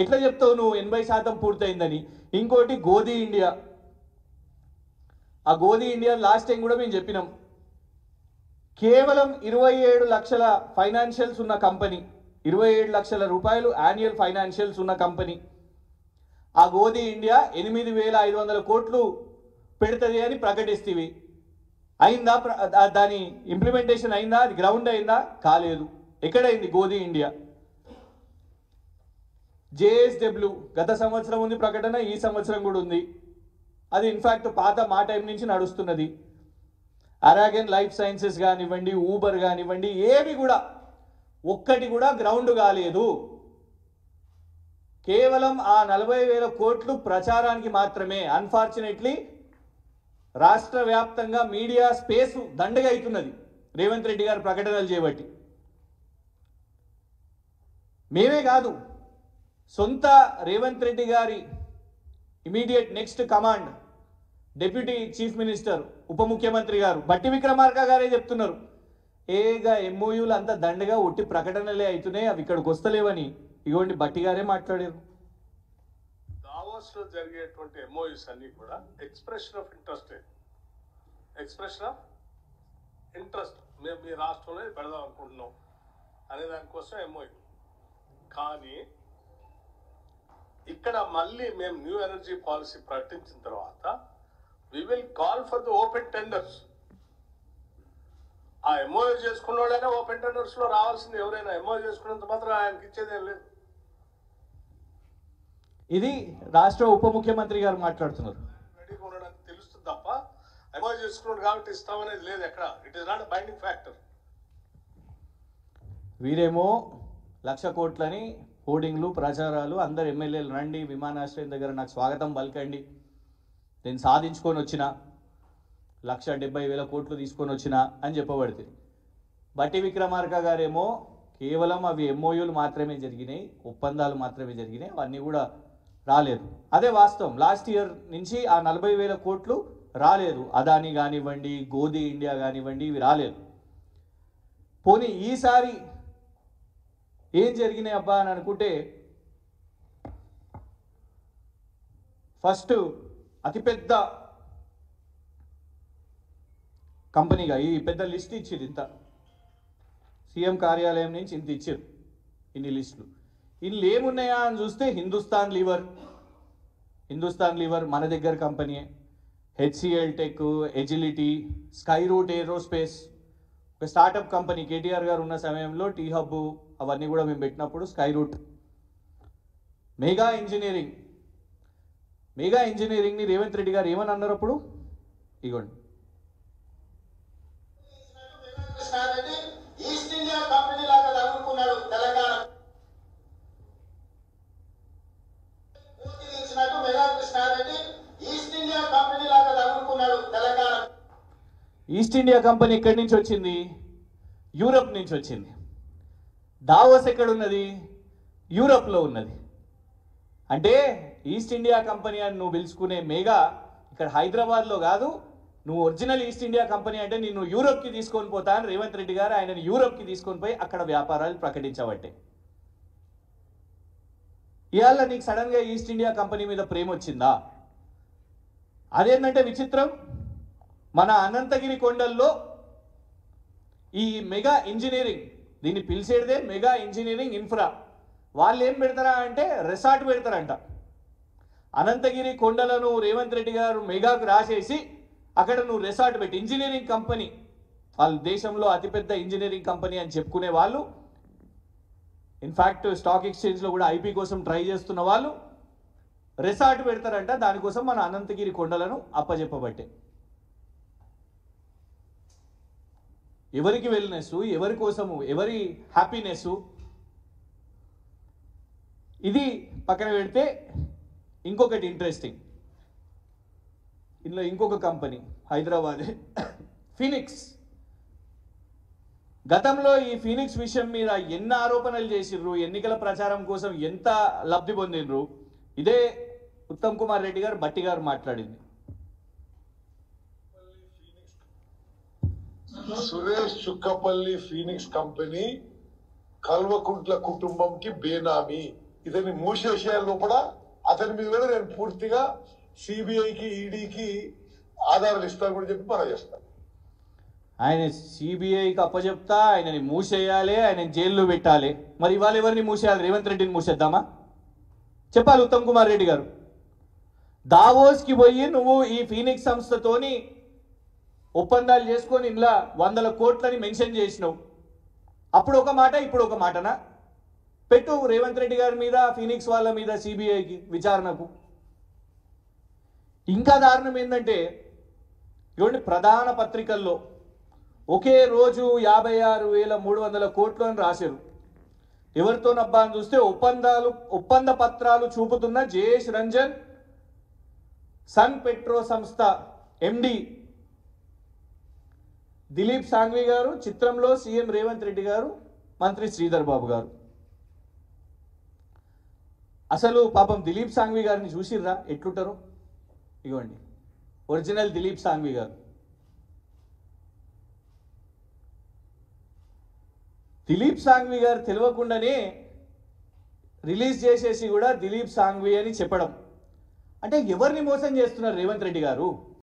ఎట్లా చెప్తావు నువ్వు 80% పూర్తయిందని? ఇంకోటి గోధి ఇండియా. ఆ గోధి ఇండియా లాస్ట్ టైం కూడా మేము చెప్పినాం, కేవలం 27 లక్షల ఫైనాన్షియల్స్ ఉన్న కంపెనీ, 27 లక్షల రూపాయలు యాన్యువల్ ఫైనాన్షియల్స్ ఉన్న కంపెనీ. ఆ గోధి ఇండియా 8,500 కోట్లు పెడుతుంది అని ప్రకటిస్తేవి. అయిందా? దాని ఇంప్లిమెంటేషన్ అయిందా? అది గ్రౌండ్ అయిందా? కాలేదు. ఎక్కడైంది గోధి ఇండియా? జేఎస్డబ్ల్యూ గత సంవత్సరం ఉంది ప్రకటన, ఈ సంవత్సరం కూడా ఉంది. అది ఇన్ఫ్యాక్ట్ పాత మా టైం నుంచి నడుస్తున్నది. అరాగన్ లైఫ్ సైన్సెస్ కానివ్వండి, ఊబర్ కానివ్వండి, ఏవి కూడా ఒక్కటి కూడా గ్రౌండ్ కాలేదు. కేవలం ఆ 40,000 కోట్లు ప్రచారానికి మాత్రమే. అన్ఫార్చునేట్లీ రాష్ట్ర వ్యాప్తంగా మీడియా స్పేస్ దండగా అవుతున్నది రేవంత్ రెడ్డి గారు ప్రకటనలు చేయబట్టి. మేమే కాదు, సొంత రేవంత్ రెడ్డి గారి immediate next command deputy chief minister ఉప ముఖ్యమంత్రి గారు బట్టి విక్రమార్క గారే చెప్తున్నారు, ఏగా ఎంఓయూలు అంతా దండగా ఒట్టి ప్రకటనలే అవుతున్నాయి, అవి ఇక్కడికి వస్తలేవని. ఇగోండి బట్టి గారే మాట్లాడారు. దావోస్ లో జరిగేటువంటి ఎంఓయూస్ అన్ని కూడా ఎక్స్ప్రెషన్ ఆఫ్ ఇంట్రెస్ట్ మేము మీ రాష్ట్రంలో పెడదాం అనుకుంటున్నాం అనే దానికోసం ఎంఓయూ. కానీ ఇక్కడ మళ్ళీ మేము న్యూ ఎనర్జీ పాలసీ ప్రకటించిన తర్వాత we will call for the open tenders. ఆ ఎంఓయూ చేసుకున్న వాళ్ళైనా ఓపెన్ టెండర్స్ లో రావాల్సింది. ఎవరైనా ఎంఓయూ చేసుకున్నంత మాత్రం ఆయనకి ఇచ్చేదేం లేదు. ఇది రాష్ట్ర ఉప ముఖ్యమంత్రి గారు మాట్లాడుతున్నారు. రెడీగా ఉండడానికి తెలుస్తుంది తప్ప ఎంఓయూ చేసుకున్నాడు కాబట్టి ఇస్తామనేది లేదు ఎక్కడ. It is not binding factor. వీరేమో 1,00,000 కోట్లని హోర్డింగ్లు, ప్రచారాలు, అందరు ఎమ్మెల్యేలు రండి విమానాశ్రయం దగ్గర నాకు స్వాగతం పలకండి, నేను సాధించుకొని వచ్చిన 1,70,000 కోట్లు తీసుకొని వచ్చిన అని చెప్పబడితే, బట్టి విక్రమార్క గారేమో కేవలం అవి ఎంఓయూలు మాత్రమే జరిగినాయి, ఒప్పందాలు మాత్రమే జరిగినాయి, అవన్నీ కూడా రాలేదు. అదే వాస్తవం. లాస్ట్ ఇయర్ నుంచి ఆ 40,000 కోట్లు రాలేదు. అదాని కానివ్వండి, గోధి ఇండియా కానివ్వండి, ఇవి రాలేదు. పోనీ ఈసారి ఏం జరిగినాయి అబ్బా అని అనుకుంటే, ఫస్ట్ అతిపెద్ద కంపెనీగా ఈ పెద్ద లిస్ట్ ఇచ్చారు. ఇంత సీఎం కార్యాలయం నుంచి ఇంత ఇచ్చారు, ఇన్ని లిస్టులు. ఇన్ని ఏమున్నాయా అని చూస్తే హిందుస్థాన్ లీవర్ మన దగ్గర కంపెనీయే, HCL Tech, Agility, Skyroot Aerospace, ఒక స్టార్టప్ కంపెనీ కేటీఆర్ గారు ఉన్న సమయంలో టీ హబ్ అవన్నీ కూడా మేము పెట్టినప్పుడు స్కై రూట్, మెగా ఇంజనీరింగ్ని రేవంత్ రెడ్డి గారు ఏమని అన్నారు అప్పుడు? ఇగోండి, ఈస్ట్ ఇండియా కంపెనీ లాగా తగులుకున్నాడు Telangana. Mega Krishna Reddy East India Company లాగా తగులుకున్నాడు తెలంగాణ. ఈస్ట్ ఇండియా కంపెనీ ఎక్కడి నుంచి వచ్చింది? యూరప్ నుంచి వచ్చింది. దావోస్ ఎక్కడున్నది? యూరప్లో ఉన్నది. అంటే ఈస్ట్ ఇండియా కంపెనీ అని నువ్వు పిలుచుకునే మెగా ఇక్కడ హైదరాబాద్లో కాదు. నువ్వు ఒరిజినల్ ఈస్ట్ ఇండియా కంపెనీ అంటే నిన్ను యూరప్కి తీసుకొని పోతా అని రేవంత్ రెడ్డి గారు ఆయనను యూరప్కి తీసుకొని పోయి అక్కడ వ్యాపారాలు ప్రకటించబట్టే. ఇవాళ నీకు సడన్గా ఈస్ట్ ఇండియా కంపెనీ మీద ప్రేమ వచ్చిందా? అదేంటంటే విచిత్రం, మన అనంతగిరి కొండల్లో ఈ మెగా ఇంజనీరింగ్, దీన్ని పిలిచేదే మెగా ఇంజనీరింగ్ ఇన్ఫ్రా, వాళ్ళు ఏం పెడతారా అంటే రిసార్ట్ పెడతారంట. అనంతగిరి కొండలను రేవంత్ రెడ్డి గారు మెగాకు రాసేసి అక్కడ నువ్వు రిసార్ట్ పెట్టి, ఇంజనీరింగ్ కంపెనీ, వాళ్ళు దేశంలో అతిపెద్ద ఇంజనీరింగ్ కంపెనీ అని చెప్పుకునే వాళ్ళు, ఇన్ఫ్యాక్ట్ స్టాక్ ఎక్స్చేంజ్లో కూడా ఐపీ కోసం ట్రై చేస్తున్న వాళ్ళు రిసార్ట్ పెడతారంట. దానికోసం మన అనంతగిరి కొండలను అప్పచెప్పబట్టే. ఎవరికి వెల్నెస్, ఎవరి కోసము, ఎవరి హ్యాపీనెస్, ఇది పక్కన పెడితే ఇంకొకటి ఇంట్రెస్టింగ్. ఇందులో ఇంకొక కంపెనీ హైదరాబాద్ ఫీనిక్స్. గతంలో ఈ ఫీనిక్స్ విషయం మీద ఎన్ని ఆరోపణలు చేసిర్రు, ఎన్నికల ప్రచారం కోసం ఎంత లబ్ధి పొందినరు, ఇదే ఉత్తమ్ కుమార్ రెడ్డి గారు బట్టి గారు మాట్లాడింది. సురేష్ చుక్కపల్లి ఫీనిక్స్ కంపెనీ కల్వకుంట్ల కుటుంబంకి బేనామీ. ఇతన్ని మూసేసేయాలో కూడా అతని మీద కూడా నేను పూర్తిగా సిబిఐకి ఈడీకి ఆధారాలు ఇస్తాను కూడా చెప్పి మనం చేస్తాను. ఆయన సిబిఐకి అప్పచెప్తా, ఆయనని మూసేయాలి, ఆయన జైల్లో పెట్టాలి. మరి ఇవాళ ఎవరిని మూసేయాలి? రేవంత్ రెడ్డిని మూసేద్దామా? చెప్పాలి ఉత్తమ్ కుమార్ రెడ్డి గారు. దావోస్కి పోయి నువ్వు ఈ ఫీనిక్స్ సంస్థతోని ఒప్పందాలు చేసుకొని ఇంట్లో 100 కోట్లని మెన్షన్ చేసినావు. అప్పుడు ఒక మాట, ఇప్పుడు ఒక మాటనా? పెట్టు రేవంత్ రెడ్డి గారి మీద, ఫీనిక్స్ వాళ్ళ మీద సిబిఐకి విచారణకు. ఇంకా దారుణం ఏంటంటే ఇవ్వండి, ప్రధాన పత్రికల్లో ఒకే రోజు 56,300 కోట్లు అని రాశారు. ఎవరితోనబ్బా అని చూస్తే ఒప్పంద పత్రాలు చూపుతున్న జయేష్ రంజన్, సన్ పెట్రో సంస్థ ఎండి దిలీప్ సాంఘ్వి గారు, చిత్రంలో సీఎం రేవంత్ రెడ్డి గారు, మంత్రి శ్రీధర్ బాబు గారు. అసలు పాపం దిలీప్ సాంఘ్వి గారిని చూసిర్రా ఎట్లుంటారో? ఇవ్వండి ఒరిజినల్ దిలీప్ సాంఘ్వి గారు. దిలీప్ సాంఘ్వి గారు తెలియకుండానే రిలీజ్ చేసేసి కూడా దిలీప్ సాంఘ్వి అని చెప్పడం అంటే ఎవరిని మోసం చేస్తున్నారు రేవంత్ రెడ్డి గారు?